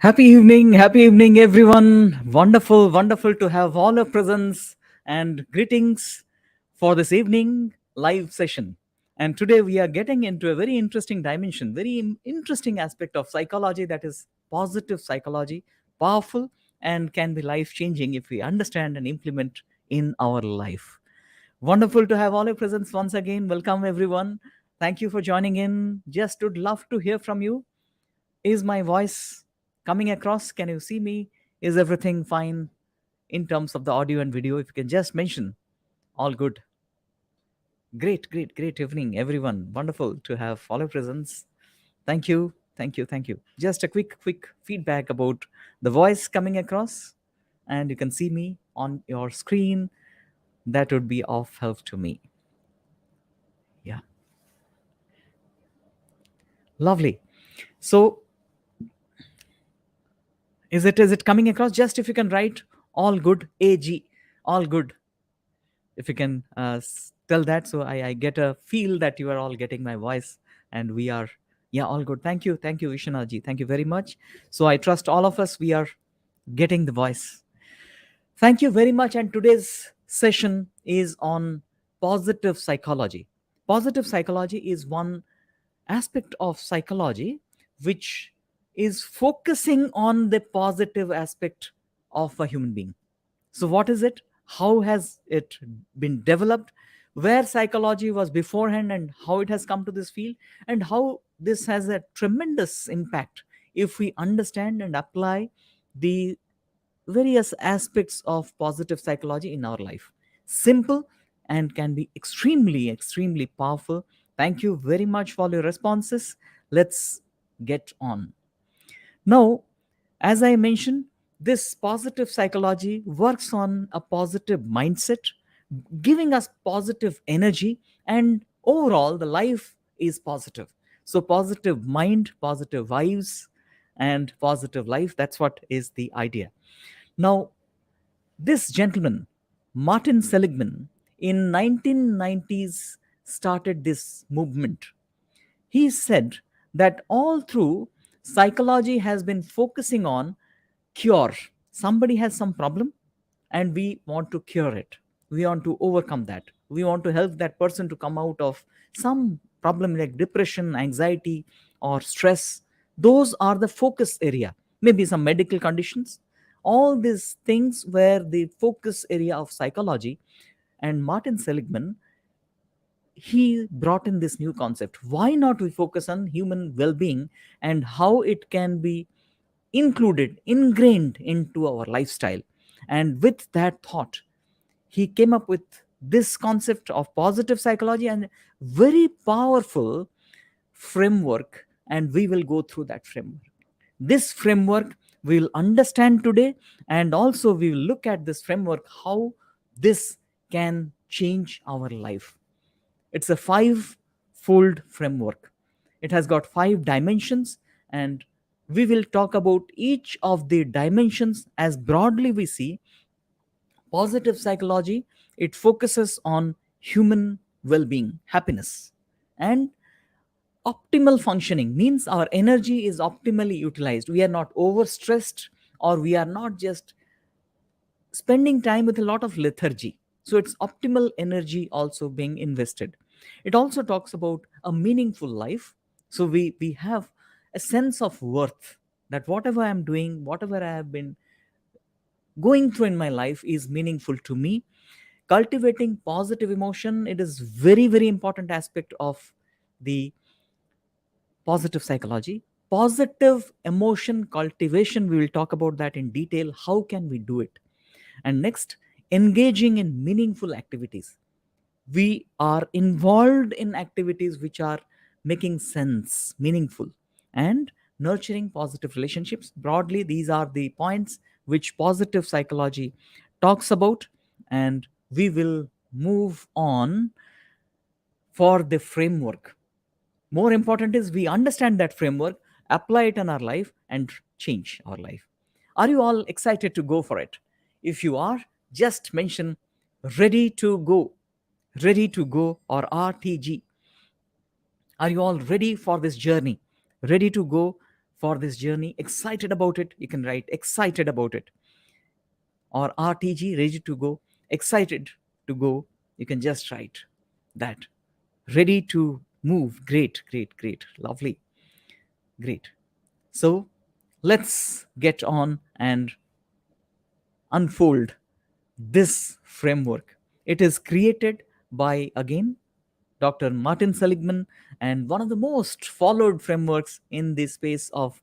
Happy evening, everyone. Wonderful to have all your presence and greetings for this evening live session. And today we are getting into a very interesting dimension, interesting aspect of psychology, that is positive psychology, powerful and can be life changing if we understand and implement in our life. Wonderful to have all your presence once again. Welcome, everyone. Thank you for joining in. Just would love to hear from you. Is my voice coming across? Can you see me? Is everything fine in terms of the audio and video? If you can just mention, all good. Great evening, everyone. Wonderful to have follow presence. Thank you. Just a quick feedback about the voice coming across, and you can see me on your screen. That would be of help to me. Yeah, lovely. So, is it coming across? Just if you can write all good, AG, all good, if you can tell that, so I get a feel that you are all getting my voice and we are, yeah, all good. Thank you Ishanaji, thank you very much. So I trust all of us, we are getting the voice. Thank you very much. And today's session is on positive psychology. Positive psychology is one aspect of psychology which is focusing on the positive aspect of a human being. So, what is it? How has it been developed? Where psychology was beforehand and how it has come to this field, and how this has a tremendous impact if we understand and apply the various aspects of positive psychology in our life. Simple and can be extremely powerful. Thank you very much for your responses. Let's get on. Now, as I mentioned, this positive psychology works on a positive mindset, giving us positive energy, and overall, the life is positive. So, positive mind, positive vibes, and positive life, that's what is the idea. Now, this gentleman, Martin Seligman, in 1990s started this movement. He said that all through psychology has been focusing on cure. Somebody has some problem and we want to cure it. We want to overcome that. We want to help that person to come out of some problem like depression, anxiety, or stress. Those are the focus area. Maybe some medical conditions. All these things were the focus area of psychology. And Martin Seligman, he brought in this new concept. Why not we focus on human well-being and how it can be included, ingrained into our lifestyle? And with that thought, he came up with this concept of positive psychology and very powerful framework. And we will go through that framework. This framework we will understand today, and also we will look at this framework, how this can change our life. It's a five-fold framework. It has got five dimensions, and we will talk about each of the dimensions. As broadly we see, positive psychology, it focuses on human well-being, happiness, and optimal functioning means our energy is optimally utilized. We are not overstressed, or we are not just spending time with a lot of lethargy. So it's optimal energy also being invested. It also talks about a meaningful life. So we have a sense of worth, that whatever I'm doing, whatever I have been going through in my life is meaningful to me. Cultivating positive emotion, it is very important aspect of the positive psychology. Positive emotion cultivation, we will talk about that in detail. How can we do it? And next, engaging in meaningful activities. We are involved in activities which are making sense, meaningful, and nurturing positive relationships. Broadly, these are the points which positive psychology talks about, and we will move on for the framework. More important is we understand that framework, apply it in our life, and change our life. Are you all excited to go for it? If you are, just mention ready to go. Ready to go, or RTG. Are you all ready for this journey? Ready to go for this journey, excited about it, you can write excited about it. Or RTG, ready to go, excited to go, you can just write that. Ready to move, great, great, great, lovely, great. So let's get on and unfold this framework. It is created by, again, Dr. Martin Seligman, and one of the most followed frameworks in the space of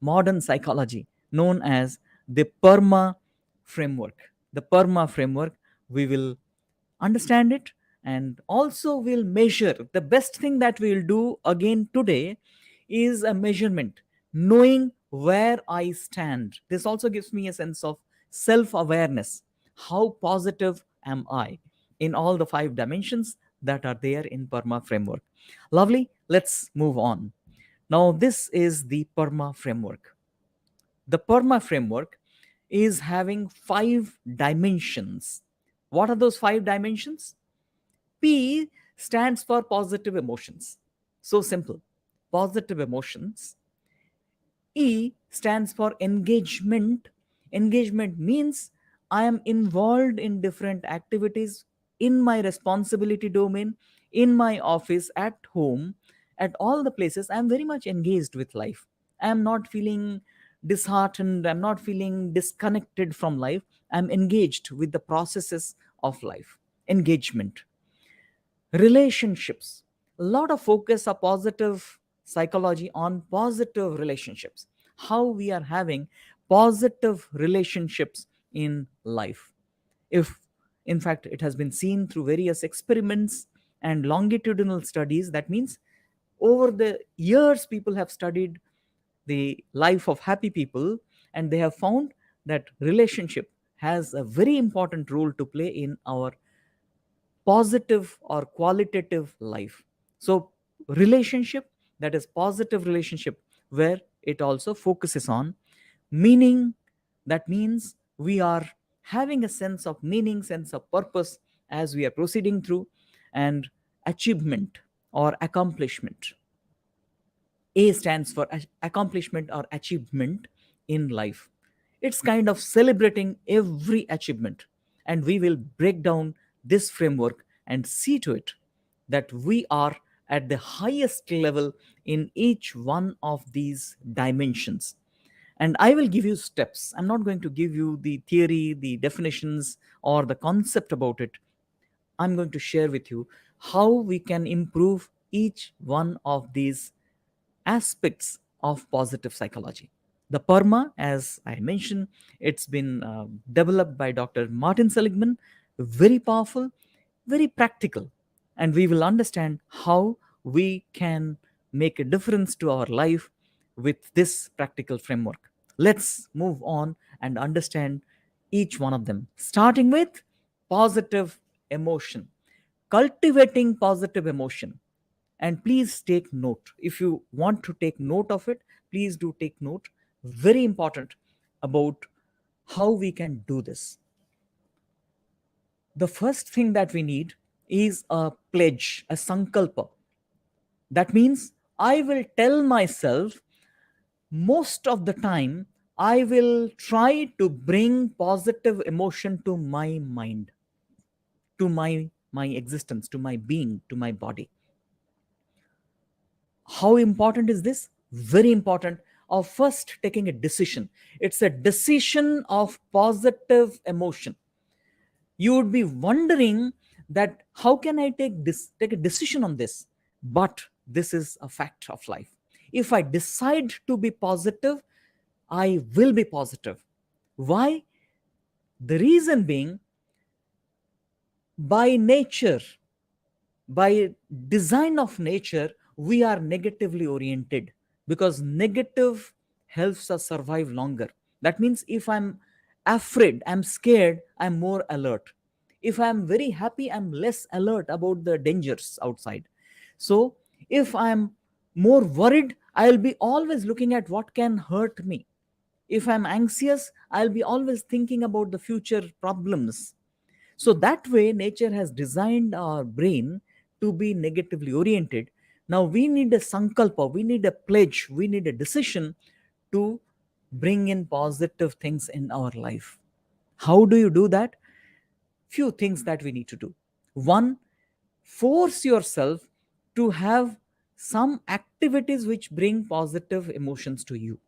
modern psychology, known as the PERMA framework. The PERMA framework, we will understand it, and also we'll measure. The best thing that we'll do again today is a measurement, knowing where I stand. This also gives me a sense of self awareness. How positive am I in all the five dimensions that are there in PERMA framework? Lovely. Let's move on. Now, this is the PERMA framework. The PERMA framework is having five dimensions. What are those five dimensions? P stands for positive emotions. So simple. Positive emotions. E stands for engagement. Engagement means I am involved in different activities in my responsibility domain, in my office, at home, at all the places. I am very much engaged with life. I am not feeling disheartened. I'm not feeling disconnected from life. I'm engaged with the processes of life. Engagement. Relationships, a lot of focus of positive psychology on positive relationships, how we are having positive relationships in life. If, in fact, it has been seen through various experiments and longitudinal studies, that means over the years people have studied the life of happy people, and they have found that relationship has a very important role to play in our positive or qualitative life. So relationship, that is positive relationship, where it also focuses on meaning. That means we are having a sense of meaning, sense of purpose as we are proceeding through. And achievement or accomplishment. A stands for accomplishment or achievement in life. It's kind of celebrating every achievement. And we will break down this framework and see to it that we are at the highest level in each one of these dimensions. And I will give you steps. I'm not going to give you the theory, the definitions, or the concept about it. I'm going to share with you how we can improve each one of these aspects of positive psychology. The PERMA, as I mentioned, it's been developed by Dr. Martin Seligman, very powerful, very practical, and we will understand how we can make a difference to our life with this practical framework. Let's move on and understand each one of them, starting with positive emotion. Cultivating positive emotion. And please take note. If you want to take note of it, please do take note. Very important about how we can do this. The first thing that we need is a pledge, a sankalpa. That means I will tell myself most of the time, I will try to bring positive emotion to my mind, to my existence, to my being, to my body. How important is this? Very important. Of first taking a decision. It's a decision of positive emotion. You would be wondering that how can I take a decision on this? But this is a fact of life. If I decide to be positive, I will be positive. Why? The reason being, by nature, by design of nature, we are negatively oriented, because negative helps us survive longer. That means if I'm afraid, I'm scared, I'm more alert. If I'm very happy, I'm less alert about the dangers outside. So if I'm more worried, I'll be always looking at what can hurt me. If I'm anxious, I'll be always thinking about the future problems. So that way, nature has designed our brain to be negatively oriented. Now we need a sankalpa, we need a pledge, we need a decision to bring in positive things in our life. How do you do that? Few things that we need to do. One, force yourself to have some activities which bring positive emotions to you.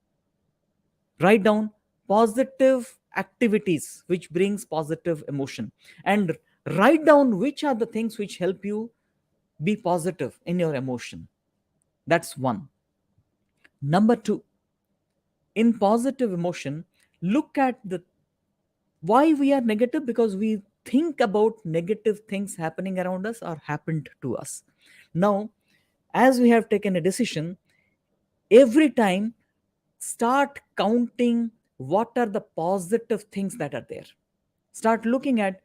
Write down positive activities which brings positive emotion, and write down which are the things which help you be positive in your emotion. That's one. Number two, in positive emotion, look at the why we are negative, because we think about negative things happening around us or happened to us. Now, as we have taken a decision, every time start counting what are the positive things that are there. Start looking at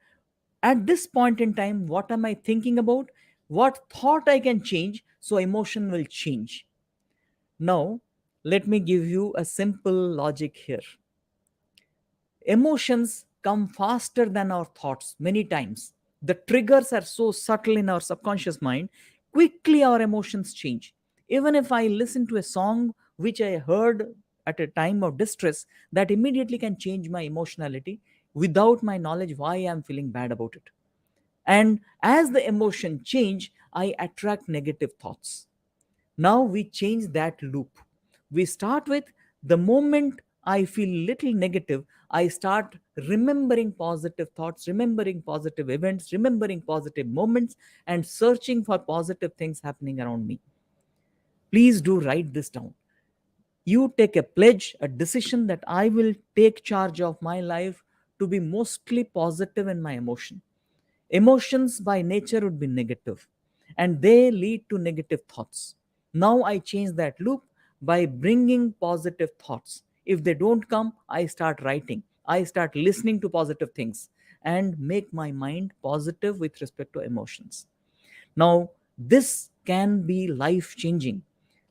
this point in time, what am I thinking about, what thought I can change, so emotion will change. Now, let me give you a simple logic here. Emotions come faster than our thoughts many times. The triggers are so subtle in our subconscious mind, quickly our emotions change. Even if I listen to a song which I heard at a time of distress, that immediately can change my emotionality without my knowledge why I'm feeling bad about it. And as the emotion change, I attract negative thoughts. Now we change that loop. We start with, the moment I feel little negative, I start remembering positive thoughts, remembering positive events, remembering positive moments, and searching for positive things happening around me. Please do write this down. You take a pledge, a decision that I will take charge of my life to be mostly positive in my emotion. Emotions by nature would be negative, and they lead to negative thoughts. Now I change that loop by bringing positive thoughts. If they don't come, I start writing. I start listening to positive things and make my mind positive with respect to emotions. Now, this can be life changing.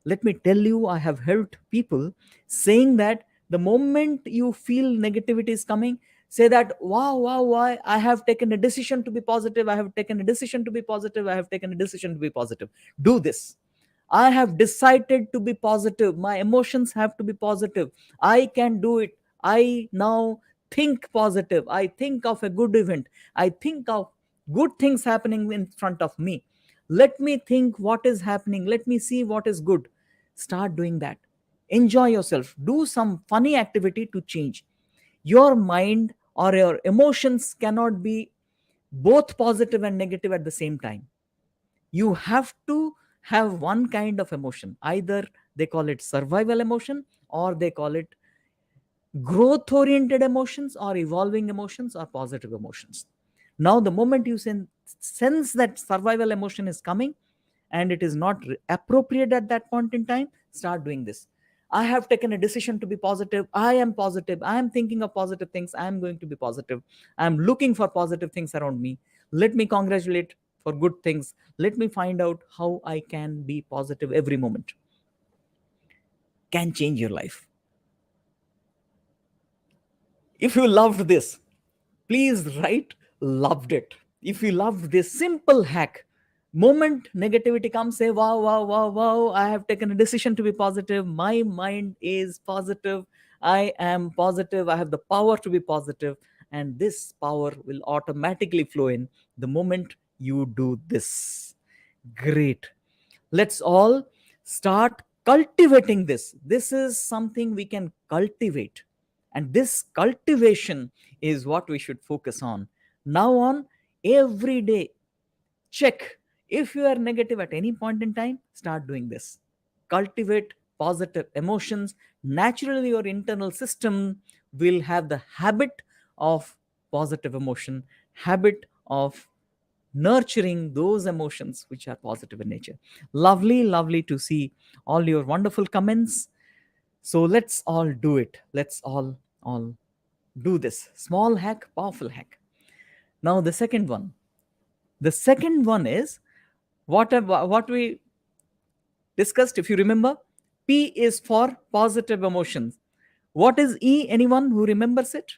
Let me tell you, I have helped people saying that the moment you feel negativity is coming, say that, wow, wow, why I have taken a decision to be positive, I have taken a decision to be positive, I have taken a decision to be positive. Do this. I have decided to be positive. My emotions have to be positive. I can do it. I now think positive. I think of a good event. I think of good things happening in front of me. Let me think what is happening. Let me see what is good. Start doing that. Enjoy yourself. Do some funny activity to change. Your mind or your emotions cannot be both positive and negative at the same time. You have to have one kind of emotion. Either they call it survival emotion, or they call it growth oriented emotions, or evolving emotions, or positive emotions. Now the moment you sense that survival emotion is coming and it is not appropriate at that point in time, start doing this. I have taken a decision to be positive. I am positive. I am thinking of positive things. I am going to be positive. I am looking for positive things around me. Let me congratulate for good things. Let me find out how I can be positive every moment. Can change your life. If you loved this, please write loved it. If you loved this simple hack, moment negativity comes, say, wow, wow, wow, wow, I have taken a decision to be positive. My mind is positive. I am positive. I have the power to be positive. And this power will automatically flow in the moment you do this. Great. Let's all start cultivating this. This is something we can cultivate. And this cultivation is what we should focus on. Now on, every day, check. If you are negative at any point in time, start doing this. Cultivate positive emotions. Naturally, your internal system will have the habit of positive emotion, habit of nurturing those emotions which are positive in nature. Lovely, lovely to see all your wonderful comments. So let's all do it. Let's all do this. Small hack, powerful hack. Now the second one. The second one is what we discussed. If you remember, P is for positive emotions. What is E? Anyone who remembers it?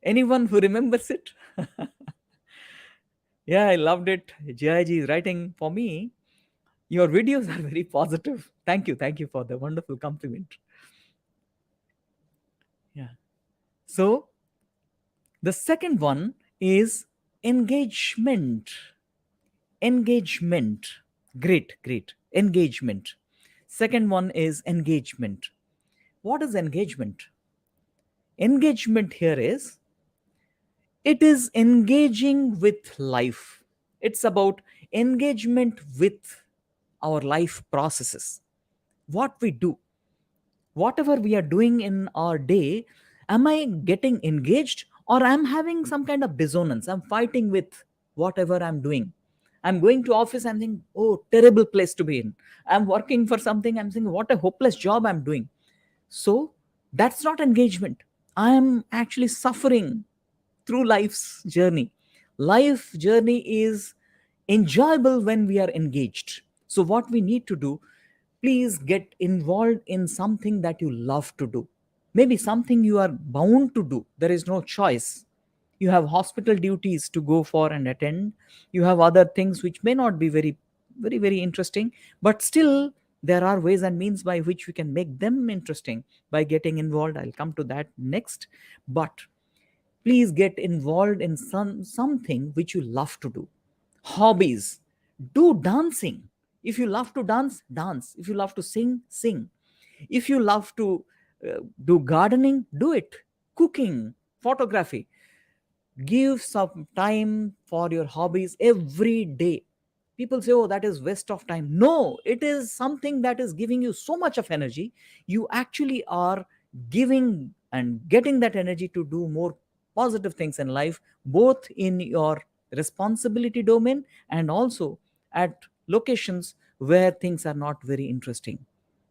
Anyone who remembers it? Yeah, I loved it. JIG is writing for me. Your videos are very positive. Thank you for the wonderful compliment. Yeah. So the second one is engagement. Engagement. Great, great. Engagement. Second one is engagement. What is engagement? Engagement here is, it is engaging with life. It's about engagement with our life processes. What we do, whatever we are doing in our day, am I getting engaged, or I'm having some kind of dissonance? I'm fighting with whatever I'm doing. I'm going to office, I'm thinking, oh, terrible place to be in. I'm working for something, I'm thinking, what a hopeless job I'm doing. So that's not engagement. I am actually suffering through life's journey. Life journey is enjoyable when we are engaged. So what we need to do, please get involved in something that you love to do. Maybe something you are bound to do. There is no choice. You have hospital duties to go for and attend. You have other things which may not be very interesting, but still there are ways and means by which we can make them interesting by getting involved. I'll come to that next. But please get involved in something which you love to do. Hobbies. Do dancing. If you love to dance, dance. If you love to sing, sing. If you love to do gardening, do it. Cooking, photography. Give some time for your hobbies every day. People say, oh, that is waste of time. No, it is something that is giving you so much of energy. You actually are giving and getting that energy to do more positive things in life, both in your responsibility domain and also at locations where things are not very interesting.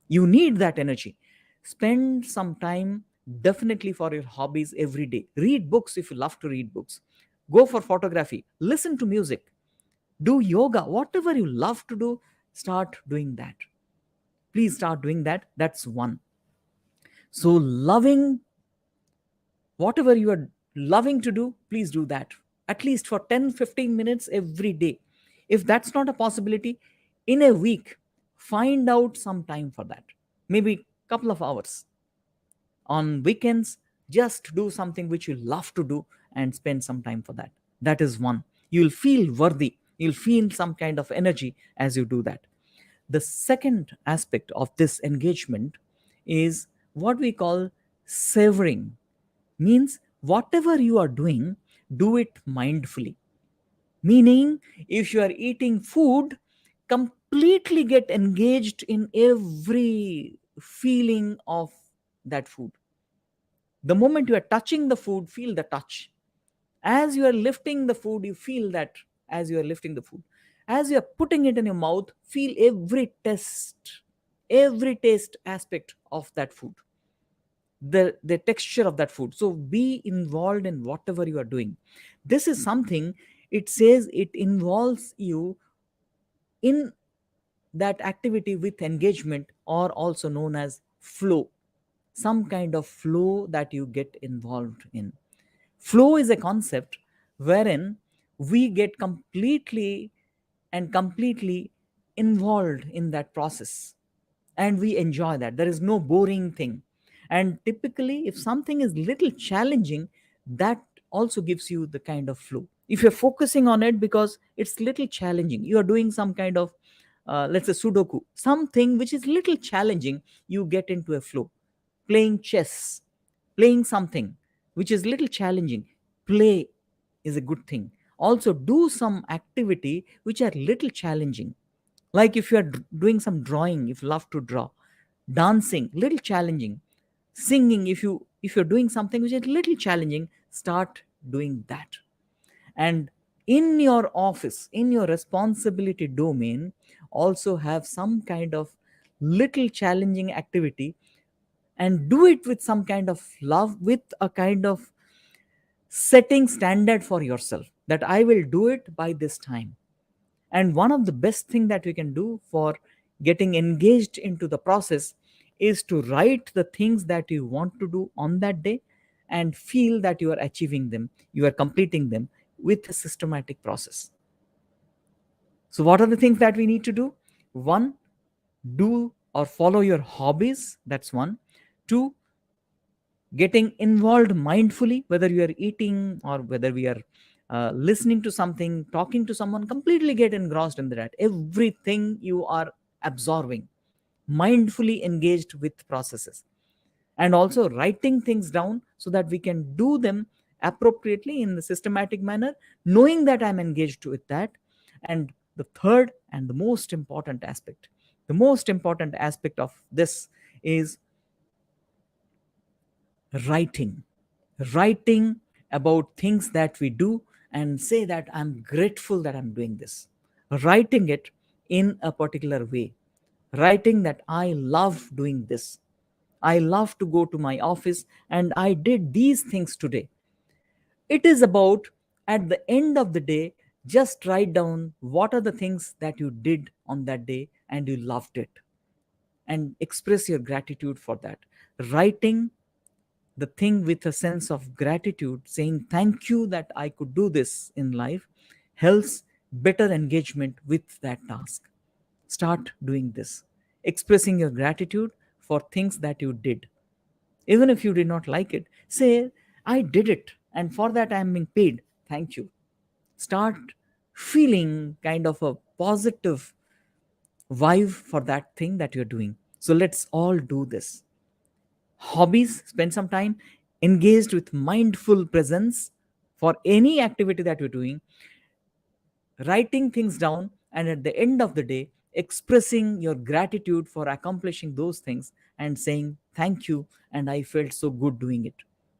You need that energy. Spend some time definitely for your hobbies every day. Read books if you love to read books. Go for photography. Listen to music. Do yoga. Whatever you love to do, start doing that. Please start doing that. That's one. So, loving whatever you are loving to do, please do that at least for 10-15 minutes every day. If that's not a possibility, in a week, find out some time for that. Maybe a couple of hours on weekends. Just do something which you love to do and spend some time for that. That is one. You'll feel worthy, you'll feel some kind of energy as you do that. The second aspect of this engagement is what we call savoring. Means whatever you are doing, do it mindfully. Meaning, if you are eating food, completely get engaged in every feeling of that food. The moment you are touching the food, feel the touch. As you are lifting the food, you feel that as you are lifting the food. As you are putting it in your mouth, feel every taste aspect of that food, the texture of that food. So be involved in whatever you are doing. This is something, it says it involves you in that activity with engagement, or also known as flow. Some kind of flow that you get involved in. Flow is a concept wherein we get completely involved in that process, and we enjoy that. There is no boring thing. And typically, if something is little challenging, that also gives you the kind of flow. If you're focusing on it because it's little challenging, you are doing some kind of let's say sudoku, something which is little challenging, you get into a flow. Playing chess, playing something which is little challenging, play is a good thing. Also do some activity which are little challenging, like if you are doing some drawing, if you love to draw. Dancing, little challenging. Singing, if you're doing something which is little challenging, start doing that. And in your office, in your responsibility domain, also have some kind of little challenging activity, and do it with some kind of love, with a kind of setting standard for yourself, that I will do it by this time. And one of the best thing that we can do for getting engaged into the process is to write the things that you want to do on that day, and feel that you are achieving them, you are completing them with a systematic process. So what are the things that we need to do? One, do or follow your hobbies. That's one. Two, getting involved mindfully, whether you are eating or whether we are listening to something, talking to someone, completely get engrossed in that. Everything you are absorbing, mindfully engaged with processes, and also writing things down so that we can do them appropriately in the systematic manner, knowing that I'm engaged with that. And the third and the most important aspect of this is writing. Writing about things that we do and say that I'm grateful that I'm doing this. Writing it in a particular way. Writing that I love doing this. I love to go to my office and I did these things today. It is about, at the end of the day, just write down what are the things that you did on that day and you loved it, and express your gratitude for that. Writing the thing with a sense of gratitude, saying thank you that I could do this in life, helps better engagement with that task. Start doing this, expressing your gratitude for things that you did. Even if you did not like it, say, I did it, and for that I am being paid. Thank you. Start feeling kind of a positive vibe for that thing that you're doing. So let's all do this. Hobbies, spend some time engaged with mindful presence for any activity that you're doing, writing things down, and at the end of the day, expressing your gratitude for accomplishing those things and saying thank you, and I felt so good doing it.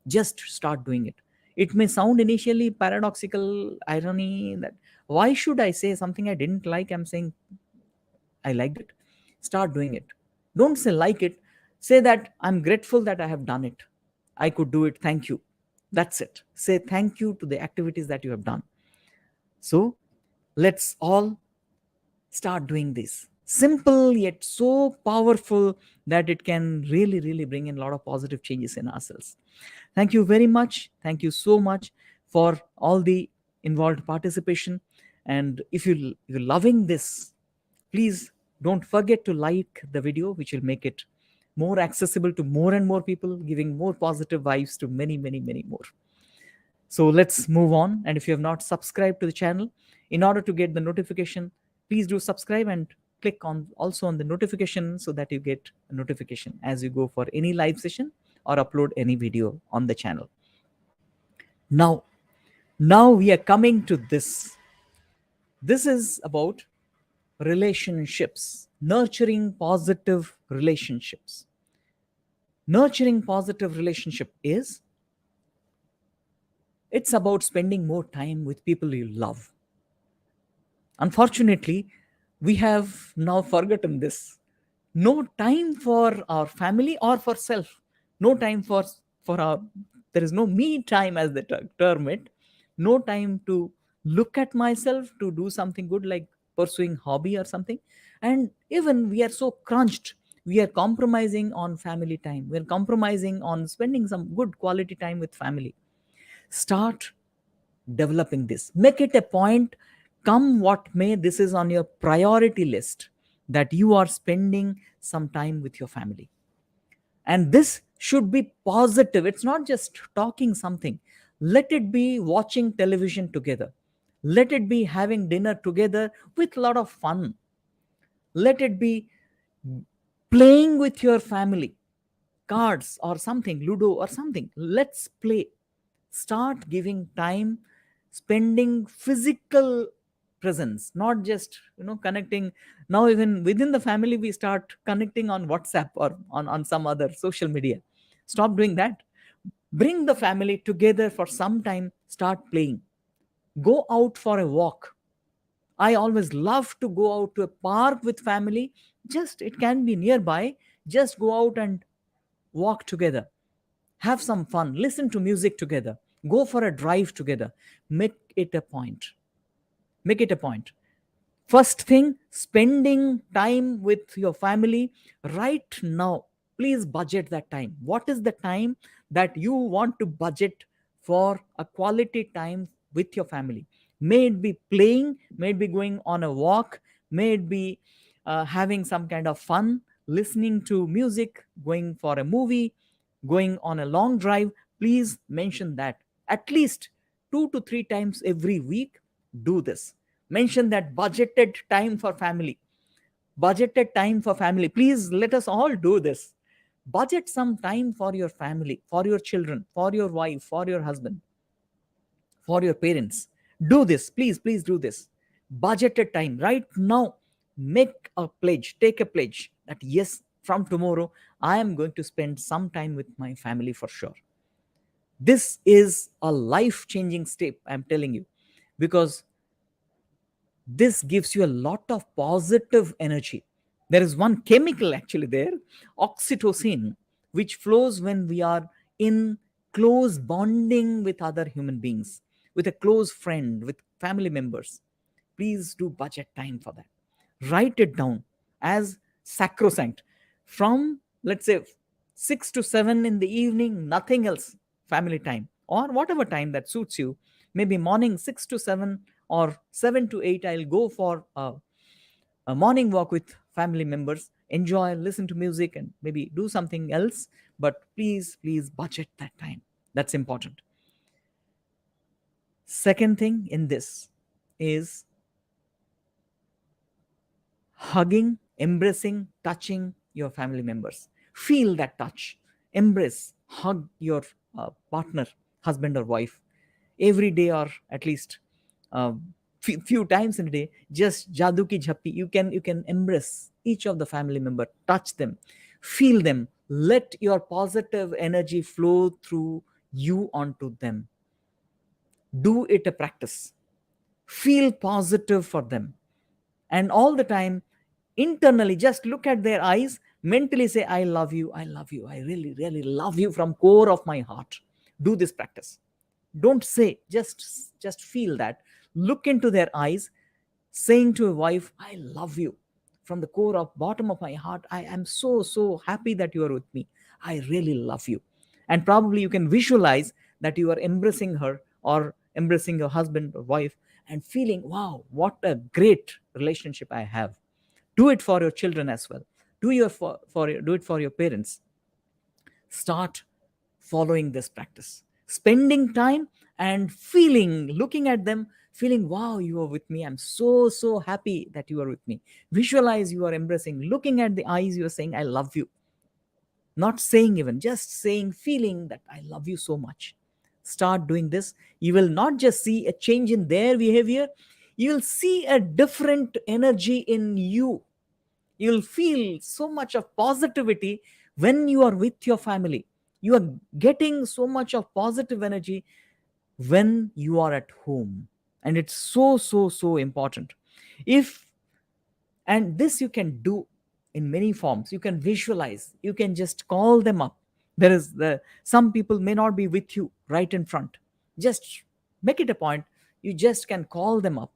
Just start doing it. It may sound initially paradoxical, irony, that why should I say something I didn't like? I'm saying I liked it. Start doing it. Don't say like it. Say that I'm grateful that I have done it. I could do it. Thank you. That's it. Say thank you to the activities that you have done. So let's all start doing this. Simple yet so powerful that it can really, really bring in a lot of positive changes in ourselves. Thank you very much. Thank you so much for all the involved participation. And if you're loving this, please don't forget to like the video, which will make it more accessible to more and more people, giving more positive vibes to many, many, many more. So let's move on. And if you have not subscribed to the channel, in order to get the notification, please do subscribe and click on also on the notification so that you get a notification as you go for any live session or upload any video on the channel. Now, now we are coming to this. This is about relationships, nurturing positive relationships. Nurturing positive relationship is, it's about spending more time with people you love. Unfortunately, we have now forgotten this. No time for our family or for self. No time for our, there is no me time as they term it. No time to look at myself, to do something good like pursuing hobby or something. And even we are so crunched, we are compromising on family time. We are compromising on spending some good quality time with family. Start developing this. Make it a point, come what may, this is on your priority list, that you are spending some time with your family. And this should be positive. It's not just talking something. Let it be watching television together. Let it be having dinner together with a lot of fun. Let it be playing with your family, cards or something, ludo or something. Let's play. Start giving time, spending physical presence, not just connecting. Now even within the family we start connecting on WhatsApp or on some other social media. Stop doing that. Bring the family together for some time. Start playing. Go out for a walk. I always love to go out to a park with family. Just, it can be nearby. Just go out and walk together. Have some fun. Listen to music together. Go for a drive together. Make it a point. Make it a point. First thing, spending time with your family right now. Please budget that time. What is the time that you want to budget for a quality time with your family? May it be playing, may it be going on a walk, may it be having some kind of fun. listening to music, going for a movie, going on a long drive, please mention that at least 2 to 3 times every week. Do this. Mention that budgeted time for family. Budgeted time for family. Please let us all do this. Budget some time for your family, for your children, for your wife, for your husband, for your parents. Do this. Please, please do this. Budgeted time right now. Make a pledge, take a pledge that yes, from tomorrow, I am going to spend some time with my family for sure. This is a life changing step, I'm telling you, because this gives you a lot of positive energy. There is one chemical actually there, oxytocin, which flows when we are in close bonding with other human beings, with a close friend, with family members. Please do budget time for that. Write it down as sacrosanct. From, let's say, 6 to 7 in the evening, nothing else, family time, or whatever time that suits you. Maybe morning 6 to 7 or 7 to 8, I'll go for a morning walk with family members, enjoy, listen to music, and maybe do something else. But please, please budget that time. That's important. Second thing in this is hugging, embracing, touching your family members. Feel that touch. Embrace, hug your partner, husband or wife, every day, or at least uh, few times in a day. Just jadoo ki jhappi. You can embrace each of the family member, touch them, feel them. Let your positive energy flow through you onto them. Do it a practice. Feel positive for them, and all the time internally just look at their eyes, mentally say, I love you, I love you, I really really love you from core of my heart. Do this practice. Don't say, just feel that. Look into their eyes, saying to a wife, I love you from the core of bottom of my heart. I am so happy that you are with me. I really love you. And probably you can visualize that you are embracing her or embracing your husband or wife, and feeling, wow, what a great relationship I have. Do it for your children as well. Do it for your parents. Start following this practice, spending time and feeling, looking at them, feeling, wow, you are with me, I'm so happy that you are with me. Visualize you are embracing, looking at the eyes, you are saying, I love you. Not saying, even just saying, feeling that I love you so much. Start doing this. You will not just see a change in their behavior, you will see a different energy in you. You'll feel so much of positivity when you are with your family. You are getting so much of positive energy when you are at home. And it's so important. If, and this you can do in many forms. You can visualize, you can just call them up. There is the, some people may not be with you right in front. Just make it a point, you just can call them up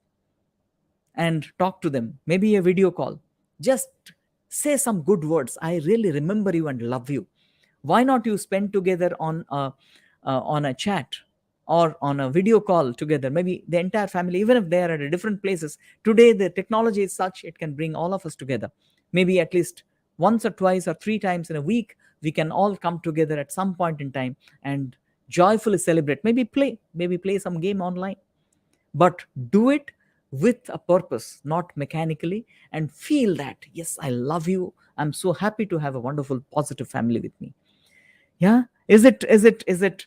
and talk to them, maybe a video call. Just say some good words, I really remember you and love you. Why not you spend together on a chat or on a video call together, maybe the entire family, even if they are at different places. Today the technology is such, it can bring all of us together. Maybe at least once or twice or 3 times in a week, we can all come together at some point in time and joyfully celebrate. Maybe play some game online, but do it with a purpose, not mechanically. And feel that, yes, I love you, I'm so happy to have a wonderful positive family with me. Yeah, is it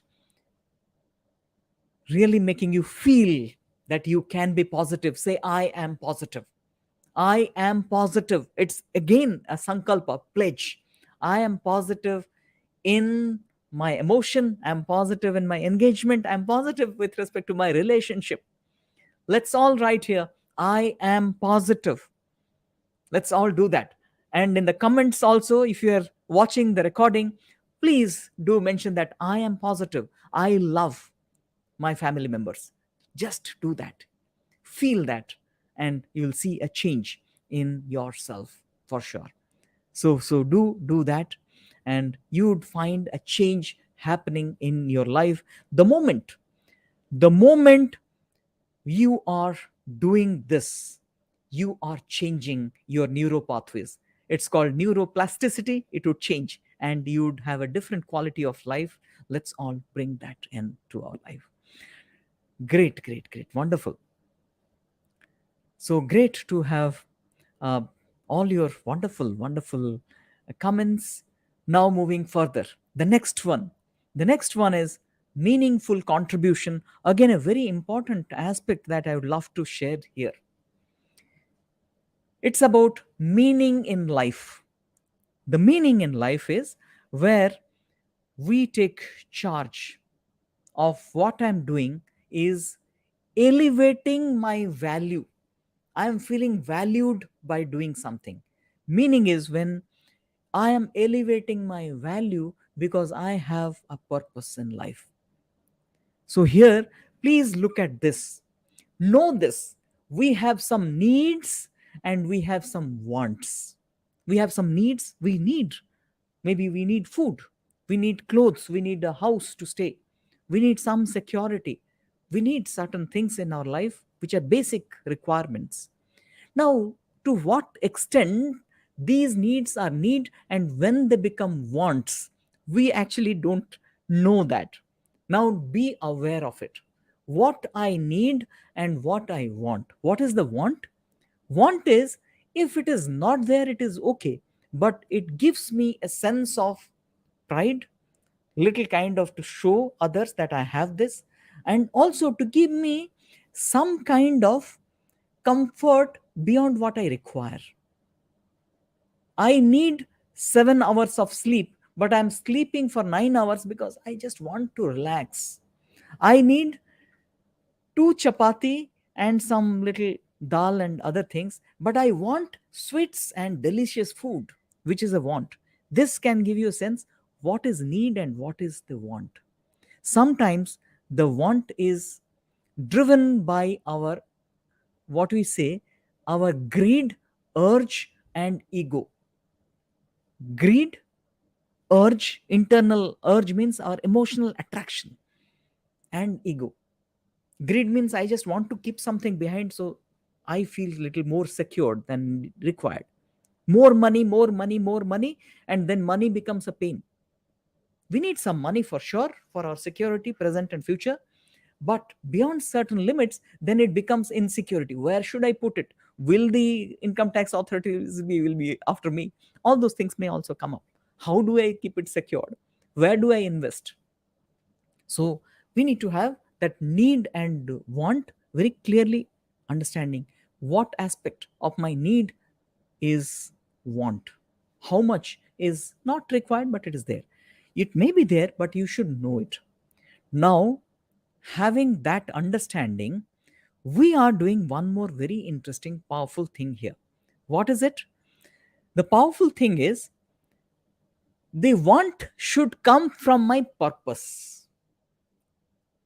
really making you feel that you can be positive? Say, I am positive. I am positive. It's again a sankalpa, pledge. I am positive in my emotion, I'm positive in my engagement, I'm positive with respect to my relationship. Let's all write here, I am positive. Let's all do that. And in the comments also, if you are watching the recording, please do mention that I am positive, I love my family members. Just do that. Feel that, and you'll see a change in yourself for sure. So do that, and you would find a change happening in your life. The moment you are doing this, you are changing your neuropathways. It's called neuroplasticity. It would change and you'd have a different quality of life. Let's all bring that into our life. Great, great, great. Wonderful. So great to have uh, all your wonderful, wonderful comments. Now, moving further, the next one. The next one is meaningful contribution. Again, a very important aspect that I would love to share here. It's about meaning in life. The meaning in life is where we take charge of what I'm doing is elevating my value. I'm feeling valued by doing something. Meaning is when I am elevating my value because I have a purpose in life. So, here, please look at this. Know this. We have some needs and we have some wants. We have some needs. We need, maybe we need food, we need clothes, we need a house to stay, we need some security, we need certain things in our life which are basic requirements. Now, to what extent these needs are need and when they become wants, we actually don't know that. Now, be aware of it. What I need and what I want. What is the want? Want is, if it is not there, it is okay, but it gives me a sense of pride, little kind of to show others that I have this, and also to give me some kind of comfort beyond what I require. I need 7 hours of sleep, but I'm sleeping for 9 hours because I just want to relax. I need two chapati and some little dal and other things, but I want sweets and delicious food, which is a want. This can give you a sense what is need and what is the want. Sometimes the want is driven by our, what we say, our greed, urge, and ego. Greed, urge, internal urge means our emotional attraction, and ego. Greed means I just want to keep something behind so I feel little more secured than required. More money, more money, more money, and then money becomes a pain. We need some money for sure for our security, present and future, but beyond certain limits, then it becomes insecurity. Where should I put it? Will the income tax authorities will be after me? All those things may also come up. How do I keep it secured? Where do I invest? So we need to have that need and want very clearly, understanding what aspect of my need is want, how much is not required but it is there. It may be there, but you should know it. Now, having that understanding, we are doing one more very interesting, powerful thing here. What is it? The powerful thing is the want should come from my purpose.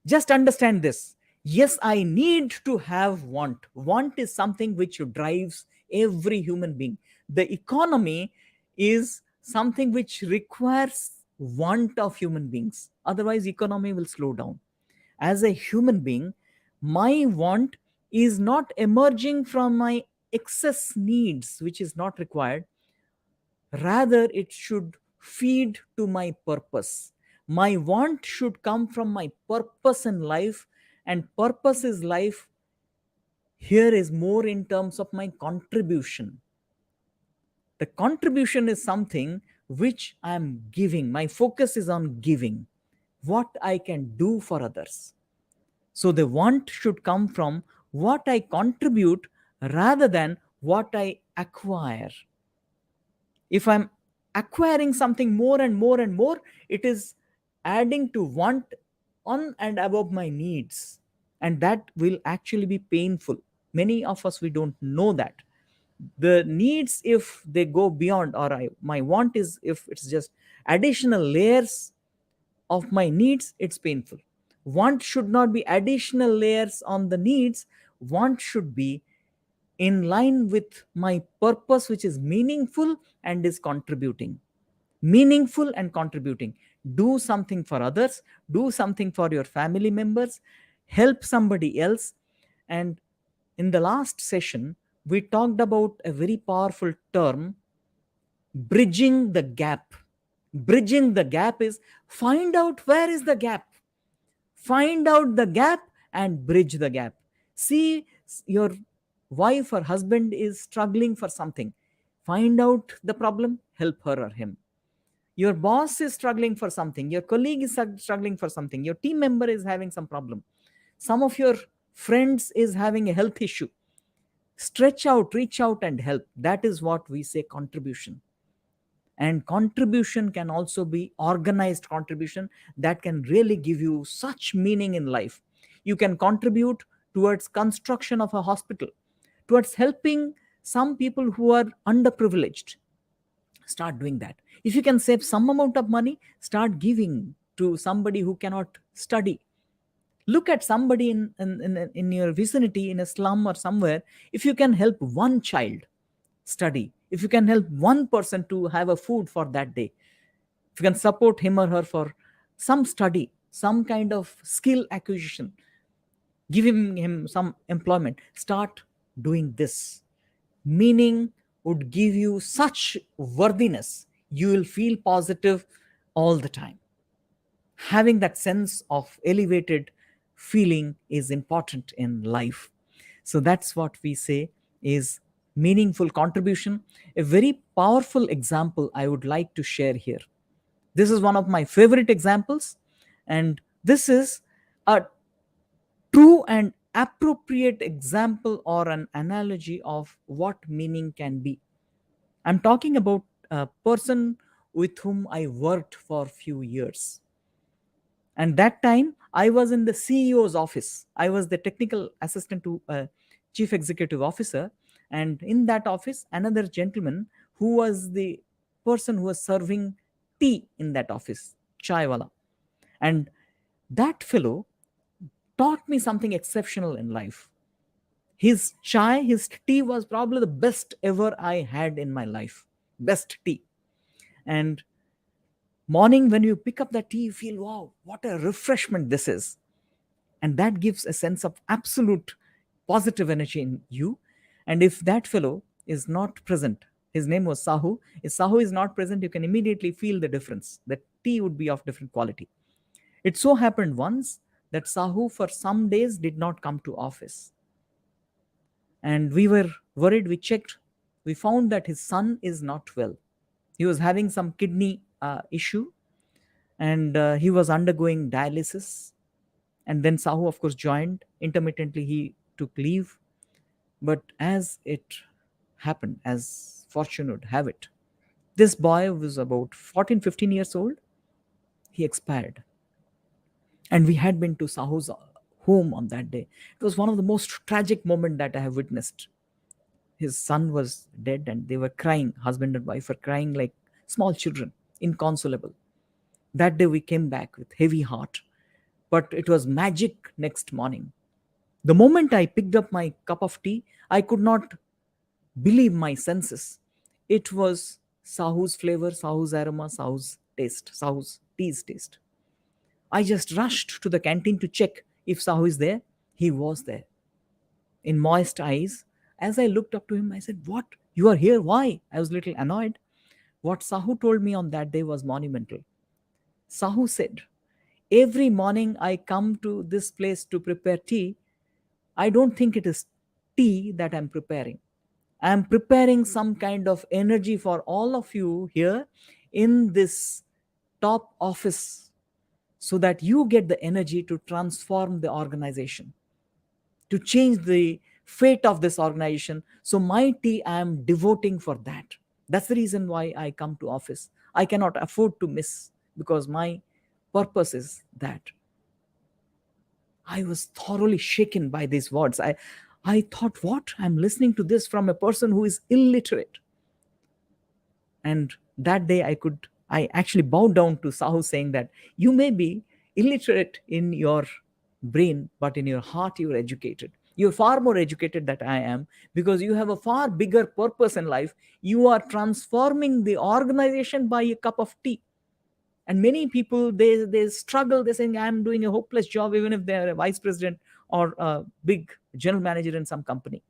Just understand this. Yes, I need to have want. Want is something which drives every human being. The economy is something which requires want of human beings. Otherwise, economy will slow down. As a human being, my want is not emerging from my excess needs, which is not required. Rather, it should feed to my purpose. My want should come from my purpose in life, and purpose is life. Here is more in terms of my contribution. The contribution is something which I am giving. My focus is on giving what I can do for others. So the want should come from what I contribute rather than what I acquire. If I'm acquiring something more and more and more, it is adding to want on and above my needs, and that will actually be painful. Many of us, we don't know that the needs, if they go beyond, or my want is, if it's just additional layers of my needs, it's painful. Want should not be additional layers on the needs. Want should be in line with my purpose, which is meaningful and is contributing. Meaningful and contributing. Do something for others, do something for your family members, help somebody else. And in the last session, we talked about a very powerful term, bridging the gap. Bridging the gap is find out where is the gap, find out the gap and bridge the gap. See, your wife or husband is struggling for something, find out the problem, help her or him. Your boss is struggling for something, your colleague is struggling for something, your team member is having some problem, some of your friends is having a health issue. Stretch out, reach out and help. That is what we say contribution. And contribution can also be organized contribution that can really give you such meaning in life. You can contribute towards construction of a hospital, towards helping some people who are underprivileged. Start doing that. If you can save some amount of money, start giving to somebody who cannot study. Look at somebody in your vicinity in a slum or somewhere. If you can help one child study, if you can help one person to have a food for that day, if you can support him or her for some study, some kind of skill acquisition, giving him some employment, start doing this. Meaning would give you such worthiness, you will feel positive all the time. Having that sense of elevated feeling is important in life. So that's what we say is meaningful contribution. A very powerful example I would like to share here. This is one of my favorite examples, and this is a true and appropriate example or an analogy of what meaning can be. I'm talking about a person with whom I worked for a few years. And that time I was in the CEO's office. I was the technical assistant to a chief executive officer. And in that office, another gentleman who was the person who was serving tea in that office, chai wala. And that fellow taught me something exceptional in life. His chai, his tea was probably the best ever I had in my life. Best tea. And morning when you pick up that tea, you feel, wow, what a refreshment this is. And that gives a sense of absolute positive energy in you. And if that fellow is not present, his name was Sahu, if Sahu is not present, you can immediately feel the difference. The tea would be of different quality. It so happened once that Sahu for some days did not come to office. And we were worried. We checked. We found that his son is not well. He was having some kidney issue, and he was undergoing dialysis. And then Sahu, of course, joined. Intermittently, he took leave. But as it happened, as fortune would have it, this boy was about 14, 15 years old. He expired. And we had been to Sahu's home on that day. It was one of the most tragic moments that I have witnessed. His son was dead and they were crying. Husband and wife were crying like small children, inconsolable. That day we came back with heavy heart. But it was magic next morning. The moment I picked up my cup of tea, I could not believe my senses. It was Sahu's flavor, Sahu's aroma, Sahu's taste, Sahu's tea's taste. I just rushed to the canteen to check if Sahu is there. He was there. In moist eyes, as I looked up to him, I said, "What? You are here? Why?" I was a little annoyed. What Sahu told me on that day was monumental. Sahu said, "Every morning I come to this place to prepare tea. I don't think it is tea that I'm preparing. I'm preparing some kind of energy for all of you here in this top office so that you get the energy to transform the organization, to change the fate of this organization. So my tea I am devoting for that. That's the reason why I come to office. I cannot afford to miss because my purpose is that." I was thoroughly shaken by these words. I thought, what? I'm listening to this from a person who is illiterate. And that day I actually bowed down to Sahu saying that you may be illiterate in your brain, but in your heart you're educated. You're far more educated than I am because you have a far bigger purpose in life. You are transforming the organization by a cup of tea. And many people, they struggle. They're saying, "I'm doing a hopeless job," even if they're a vice president or a big general manager in some company.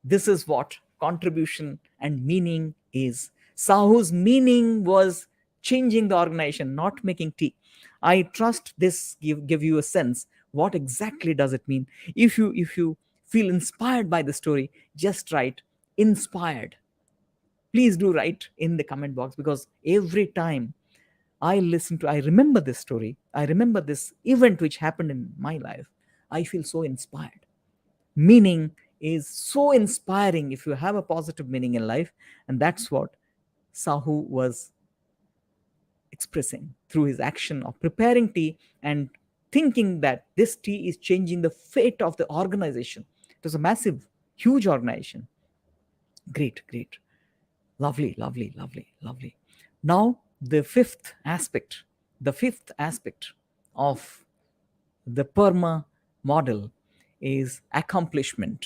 This is what contribution and meaning is. Sahu's meaning was changing the organization, not making tea. I trust this give you a sense what exactly does it mean. If you feel inspired by the story, just write inspired. Please do write in the comment box, because every time I remember this story, I remember this event which happened in my life, I feel so inspired. Meaning is so inspiring if you have a positive meaning in life, and that's what Sahu was expressing through his action of preparing tea and thinking that this tea is changing the fate of the organization. It was a massive, huge organization. Great, great. Lovely, lovely, lovely, lovely. Now, the fifth aspect of the PERMA model is accomplishment.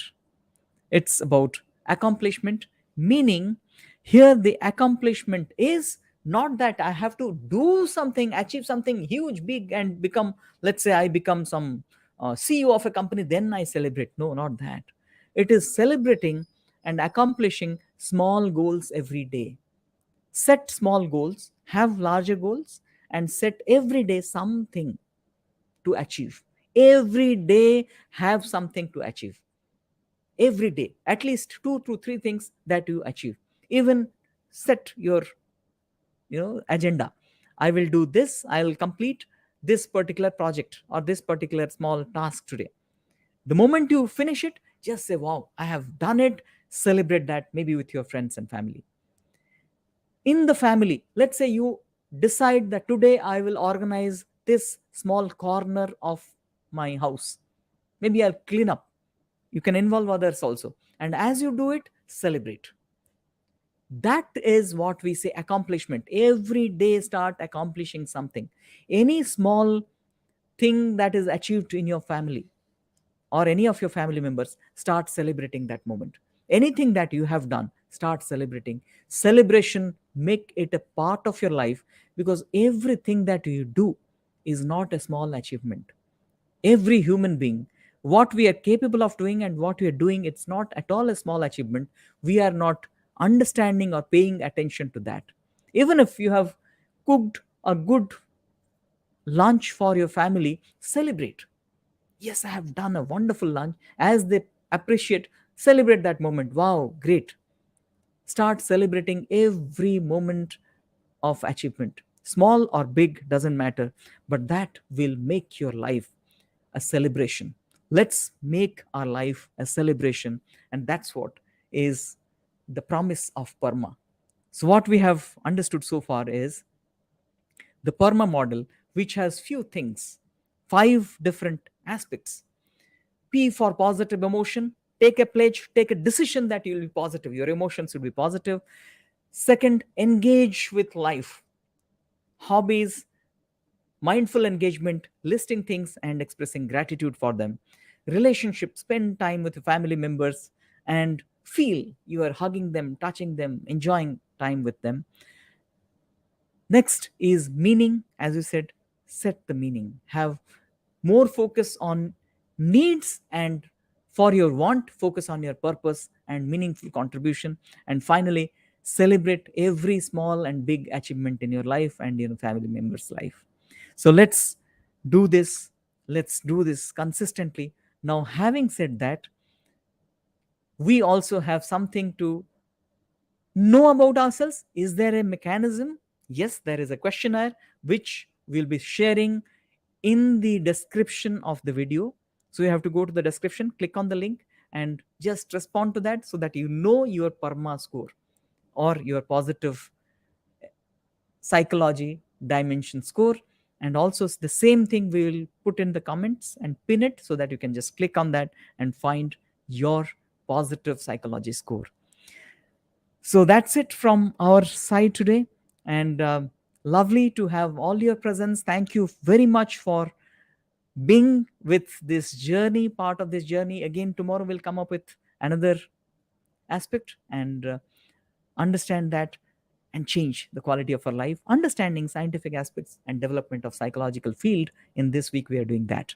It's about accomplishment, meaning here the accomplishment is not that I have to do something, achieve something huge, big, and become, let's say, I become some CEO of a company, then I celebrate. No, not that. It is celebrating and accomplishing small goals every day. Set small goals, have larger goals, and set every day something to achieve. Every day, have something to achieve. Every day, at least 2 to 3 things that you achieve. Even set your agenda. I will do this, I will complete this particular project or this particular small task today. The moment you finish it, just say, wow, I have done it. Celebrate that, maybe with your friends and family. In the family, let's say you decide that today I will organize this small corner of my house. Maybe I'll clean up. You can involve others also, and as you do it, celebrate. That is what we say accomplishment. Every day start accomplishing something. Any small thing that is achieved in your family or any of your family members, start celebrating that moment. Anything that you have done, start celebrating. Celebration, make it a part of your life, because everything that you do is not a small achievement. Every human being, what we are capable of doing and what we are doing, it's not at all a small achievement. We are not understanding or paying attention to that. Even if you have cooked a good lunch for your family, celebrate. Yes, I have done a wonderful lunch. As they appreciate, celebrate that moment. Wow, great. Start celebrating every moment of achievement. Small or big, doesn't matter, but that will make your life a celebration. Let's make our life a celebration, and that's what is the promise of PERMA. So, what we have understood so far is the PERMA model, which has few things, 5 different aspects. P for positive emotion. Take a pledge, take a decision that you will be positive. Your emotions will be positive. Second, engage with life. Hobbies, mindful engagement, listing things and expressing gratitude for them. Relationship, spend time with your family members and feel you are hugging them, touching them, enjoying time with them. Next is meaning. As you said, set the meaning. Have more focus on needs, and for your want, focus on your purpose and meaningful contribution. And finally, celebrate every small and big achievement in your life and your family members' life. So do this. Let's do this consistently. Now, having said that, we also have something to know about ourselves. Is there a mechanism? Yes, there is a questionnaire which we'll be sharing in the description of the video. So you have to go to the description, click on the link, and just respond to that so that you know your PERMA score or your positive psychology dimension score. And also the same thing we will put in the comments and pin it so that you can just click on that and find your positive psychology score. So that's it from our side today. And lovely to have all your presence. Thank you very much for being with this journey, part of this journey. Again, tomorrow we'll come up with another aspect and understand that and change the quality of our life, understanding scientific aspects and development of psychological field. In this week, we are doing that.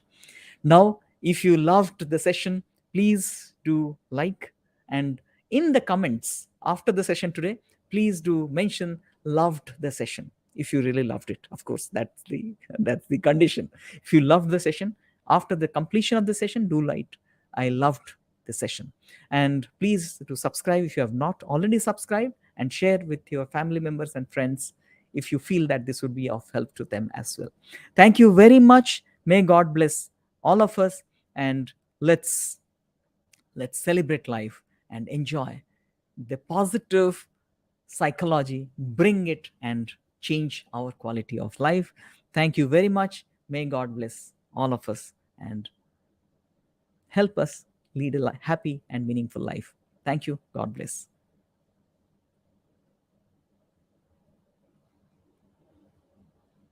Now, if you loved the session, please do like, and in the comments after the session today, please do mention loved the session. If you really loved it, of course, that's the condition. If you loved the session, after the completion of the session, do write I loved the session. And please to subscribe if you have not already subscribed, and share with your family members and friends if you feel that this would be of help to them as well. Thank you very much. May God bless all of us, and let's let's celebrate life and enjoy the positive psychology, bring it and change our quality of life. Thank you very much. May God bless all of us and help us lead a happy and meaningful life. Thank you. God bless.